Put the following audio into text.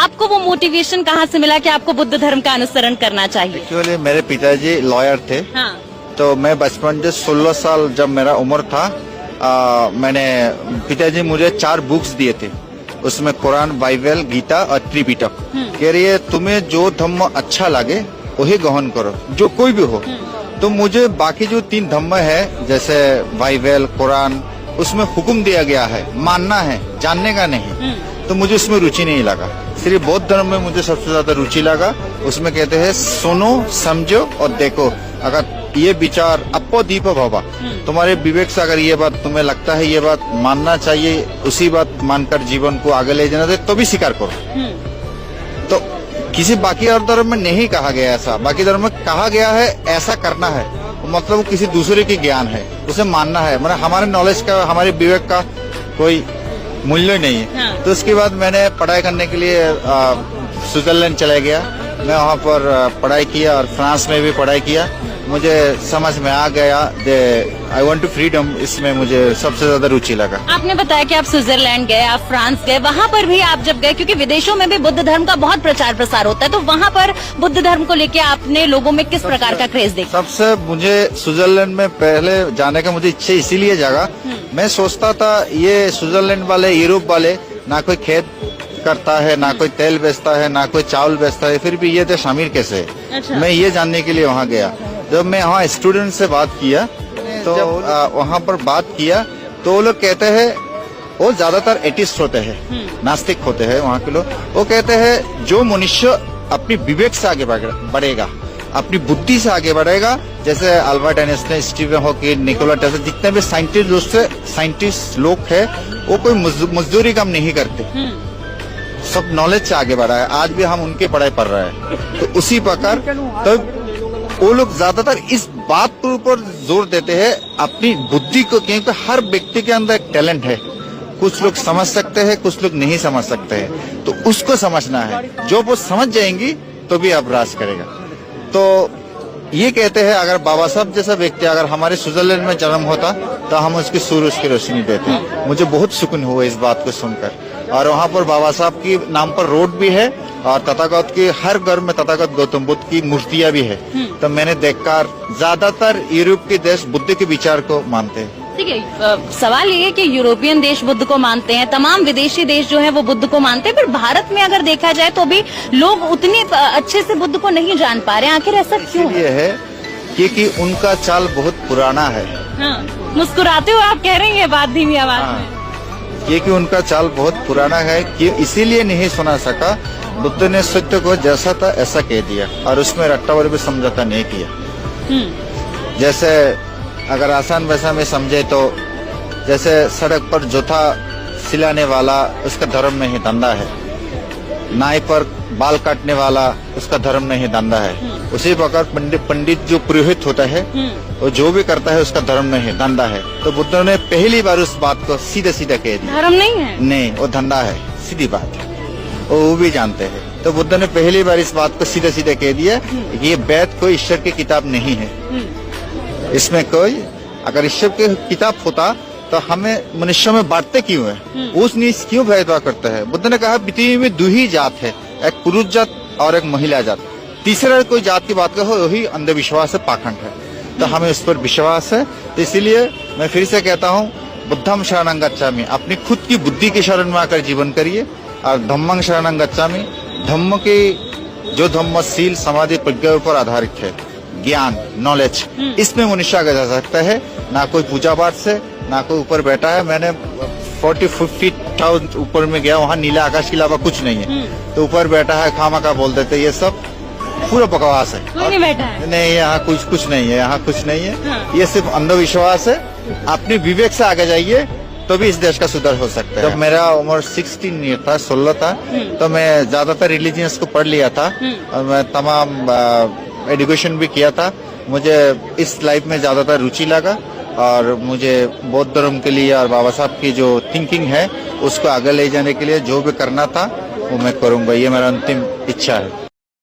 आपको वो मोटिवेशन कहाँ से मिला कि आपको बुद्ध धर्म का अनुसरण करना चाहिए? एक्चुअली मेरे पिताजी लॉयर थे। हाँ। तो मैं बचपन से 16 साल जब मेरा उम्र था, मैंने पिताजी मुझे 4 बुक्स दिए थे। उसमें कुरान, बाइबल, गीता और त्रिपिटक। कह रही है तुम्हें जो धम्म अच्छा लगे वही ग्रहण करो, जो कोई भी हो। तो मुझे बाकी जो 3 धम्म है जैसे बाइबल, कुरान, उसमें हुक्म दिया गया है मानना है, जानने का नहीं। तो मुझे उसमें रुचि नहीं लगा। सिर्फ बौद्ध धर्म में मुझे सबसे ज्यादा रुचि लगा। उसमें कहते हैं सुनो, समझो और देखो। अगर ये विचार अपो दीप भवा, तुम्हारे विवेक से अगर ये बात तुम्हें लगता है ये बात मानना चाहिए, उसी बात मानकर जीवन को आगे ले जाना चाहिए, तो भी स्वीकार करो। तो किसी बाकी और धर्म में नहीं कहा गया ऐसा। बाकी धर्म में कहा गया है ऐसा करना है, मतलब वो किसी दूसरे की ज्ञान है, उसे मानना है। मतलब हमारे नॉलेज का, हमारे विवेक का कोई मूल्य नहीं है। हाँ। तो उसके बाद मैंने पढ़ाई करने के लिए स्विट्जरलैंड चला गया। मैं वहाँ पर पढ़ाई किया और फ्रांस में भी पढ़ाई किया। मुझे समझ में आ गया आई वांट टू फ्रीडम, इसमें मुझे सबसे ज्यादा रुचि लगा। आपने बताया कि आप स्विट्जरलैंड गए, आप फ्रांस गए, वहाँ पर भी आप जब गए, क्योंकि विदेशों में भी बुद्ध धर्म का बहुत प्रचार प्रसार होता है, तो वहाँ पर बुद्ध धर्म को लेके आपने लोगों में किस प्रकार का क्रेज देखा? सबसे मुझे स्विट्जरलैंड में पहले जाने का मुझे इच्छा इसीलिए जागा, मैं सोचता था ये स्विट्जरलैंड वाले, यूरोप वाले ना कोई खेत करता है, ना कोई तेल बेचता है, ना कोई चावल बेचता है, फिर भी ये देश अमीर कैसे है। अच्छा। मैं ये जानने के लिए वहाँ गया। जब मैं वहाँ स्टूडेंट से बात किया तो वहाँ पर बात किया तो वो लोग कहते हैं, वो ज्यादातर एथिस्ट होते हैं, नास्तिक होते हैं वहाँ के लोग। वो कहते हैं जो मनुष्य अपनी विवेक से आगे बढ़ेगा, अपनी बुद्धि से आगे बढ़ेगा, जैसे Albert Einstein, Stephen Hawking, Nikola Tesla, जितने भी साइंटिस्ट लोग हैं, वो कोई मजदूरी काम नहीं करते, सब नॉलेज से आगे बढ़ा है। आज भी हम उनके पढ़ाई पढ़ रहे हैं। तो उसी प्रकार तो वो लोग ज्यादातर इस बात के ऊपर जोर देते हैं अपनी बुद्धि को, क्योंकि हर व्यक्ति के अंदर एक टैलेंट है। कुछ लोग समझ सकते हैं, कुछ लोग नहीं समझ सकते हैं, तो उसको समझना है। जो वो समझ जाएंगी तो भी आप राज करेगा। तो ये कहते हैं अगर बाबा साहब जैसा व्यक्ति अगर हमारे स्विट्जरलैंड में जन्म होता तो हम उसकी सूरज की रोशनी देते। मुझे बहुत सुकून हुआ इस बात को सुनकर। और वहाँ पर बाबा साहब की नाम पर रोड भी है और तथागत की हर घर में तथागत गौतम बुद्ध की मूर्तियां भी है। तो मैंने देखकर ज्यादातर यूरोप के देश बुद्ध के विचार को मानते हैं। ठीक है, सवाल ये है कि यूरोपियन देश बुद्ध को मानते हैं, तमाम विदेशी देश जो है वो बुद्ध को मानते हैं, पर भारत में अगर देखा जाए तो भी लोग उतने अच्छे से बुद्ध को नहीं जान पा रहे हैं। आखिर ऐसा क्यों है? ये है क्योंकि उनका चाल बहुत पुराना है। हाँ, मुस्कुराते हुए आप कह रहे हैं ये बात धीमी आवाज में। क्योंकि उनका चाल बहुत पुराना है कि इसीलिए नहीं सुना सका। बुद्ध ने सत्य को जैसा था ऐसा कह दिया और उसमें रट्टावर भी समझौता नहीं किया। जैसे अगर आसान भाषा में समझे तो जैसे सड़क पर जूता सिलाने वाला उसका धर्म नहीं धंधा है, नाई पर बाल काटने वाला उसका धर्म नहीं धंधा है, उसी प्रकार पंडित जो पुरोहित होता है वो जो भी करता है उसका धर्म नहीं धंधा है। तो बुद्ध ने पहली बार उस बात को सीधे सीधे कह दिया, धर्म नहीं है, नहीं वो धंधा है, सीधी बात है, वो भी जानते हैं। तो बुद्ध ने पहली बार इस बात को सीधे सीधे कह दिया कि ये वेद कोई ईश्वर की किताब नहीं है। इसमें कोई अगर ईश्वर की किताब होता तो हमें मनुष्यों में बांटते क्यों है, उस नीच क्यों भेदभाव करते हैं। बुद्ध ने कहा पृथ्वी में 2 ही जात है, एक पुरुष जात और एक महिला जात, तीसरा कोई जात की बात कहो वही अंधविश्वास है, पाखंड है। तो हमें उस पर विश्वास है। तो इसीलिए मैं फिर से कहता हूँ बुद्धम शरणं गच्छामि, अपनी खुद की बुद्धि की शरण में आकर जीवन करिए। और धम्मं शरणं गच्छामि, धम्म की जो धम्मशील समाधि प्रज्ञा पर आधारित है, ज्ञान नॉलेज, इसमें मनुष्य आगे जा सकता है। ना कोई पूजा पाठ से, ना कोई ऊपर बैठा है। मैंने 40-50,000 ऊपर में गया, वहाँ नीला आकाश के अलावा कुछ नहीं है। तो ऊपर बैठा है खामा का बोल देते, ये सब पूरा बकवास है। कोई नहीं बैठा है। नहीं, यहाँ कुछ नहीं है, यहाँ कुछ नहीं है। हाँ। ये सिर्फ अंधविश्वास है। अपने विवेक से आगे जाइए तो भी इस देश का सुधार हो सकता है। जब मेरा उम्र 16 था तो मैं ज्यादातर रिलीजियंस को पढ़ लिया था और मैं तमाम एजुकेशन भी किया था। मुझे इस लाइफ में ज्यादातर रुचि लगा और मुझे बौद्ध धर्म के लिए और बाबा साहब की जो थिंकिंग है उसको आगे ले जाने के लिए जो भी करना था वो मैं करूंगा। ये मेरा अंतिम इच्छा है।